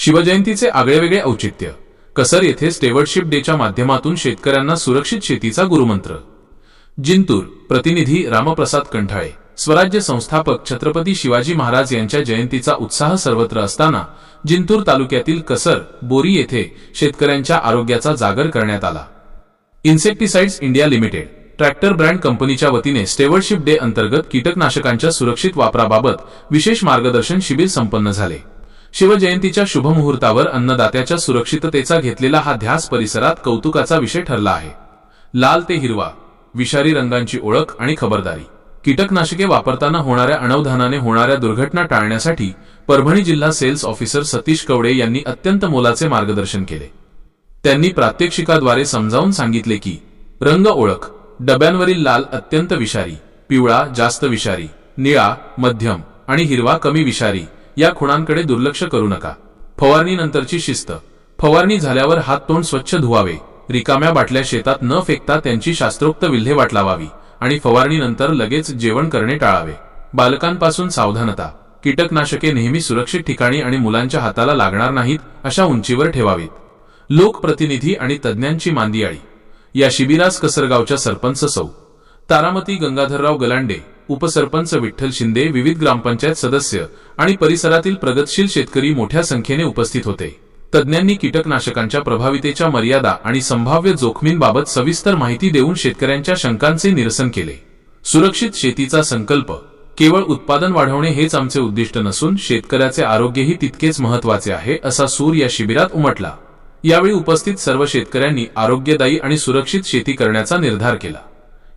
शिवजयंतीचे आगळेवेगळे औचित्य. कसर येथे स्टेवर्डशिप डेच्या माध्यमातून शेतकऱ्यांना सुरक्षित शेतीचा गुरुमंत्र. जिंतूर. प्रतिनिधी रामप्रसाद कंठाळे. स्वराज्य संस्थापक छत्रपती शिवाजी महाराज यांच्या जयंतीचा उत्साह सर्वत्र असताना जिंतूर तालुक्यातील कसर, बोरी येथे शेतकऱ्यांच्या आरोग्याचा जागर करण्यात आला. Insecticides India limited tractor brand कंपनीच्या वतीने स्टेवर्डशिप डे अंतर्गत कीटकनाशकांच्या सुरक्षित वापराबाबत विशेष मार्गदर्शन शिबिर संपन्न झाले. शिवजयंतीच्या शुभमुहूर्तावर अन्नदात्याच्या सुरक्षिततेचा घेतलेला हा ध्यास परिसरात कौतुकाचा विषय ठरला आहे. लाल ते हिरवा, विषारी रंगांची ओळख आणि खबरदारी. कीटकनाशके वापरताना होणाऱ्या अनवधानाने होणाऱ्या दुर्घटना टाळण्यासाठी परभणी जिल्हा सेल्स ऑफिसर सतीश कवडे यांनी अत्यंत मोलाचे मार्गदर्शन केले. त्यांनी प्रात्यक्षिकाद्वारे समजावून सांगितले की रंग ओळख. डब्यांवरील लाल अत्यंत विषारी, पिवळा जास्त विषारी, निळा मध्यम आणि हिरवा कमी विषारी या खुणांकडे दुर्लक्ष करू नका. फवारणीनंतरची शिस्त. फवारणी झाल्यावर हात तोंड स्वच्छ धुवावे. रिकाम्या बाटल्या शेतात न फेकता त्यांची शास्त्रोक्त विल्हेवाट लावावी आणि फवारणीनंतर लगेच जेवण करणे टाळावे. बालकांपासून सावधानता. कीटकनाशके नेहमी सुरक्षित ठिकाणी आणि मुलांच्या हाताला लागणार नाहीत अशा उंचीवर ठेवावीत. लोकप्रतिनिधी आणि तज्ज्ञांची मांदियाळी. या शिबिरास कसरगावच्या सरपंच सौ. तारामती गंगाधरराव गलांडे, उपसरपंच विठ्ठल शिंदे, विविध ग्रामपंचायत सदस्य आणि परिसरातील प्रगतशील शेतकरी मोठ्या संख्येने उपस्थित होते. तज्ज्ञांनी कीटकनाशकांच्या प्रभावितेच्या मर्यादा आणि संभाव्य जोखमींबाबत सविस्तर माहिती देऊन शेतकऱ्यांच्या शंकांचे निरसन केले. सुरक्षित शेतीचा संकल्प. केवळ उत्पादन वाढवणे हेच आमचे उद्दिष्ट नसून शेतकऱ्याचे आरोग्यही तितकेच महत्त्वाचे आहे असा सूर या शिबिरात उमटला. यावेळी उपस्थित सर्व शेतकऱ्यांनी आरोग्यदायी आणि सुरक्षित शेती करण्याचा निर्धार केला.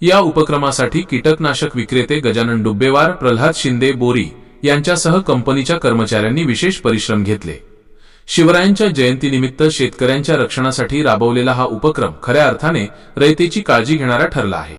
या उपक्रमासाठी कीटकनाशक विक्रेते गजानन डुब्बेवार, प्रल्हाद शिंदे, बोरी यांच्यासह कंपनीच्या कर्मचाऱ्यांनी विशेष परिश्रम घेतले. शिवरायांच्या जयंतीनिमित्त शेतकऱ्यांच्या रक्षणासाठी राबवलेला हा उपक्रम खऱ्या अर्थाने रयतेची काळजी घेणारा ठरला आहे.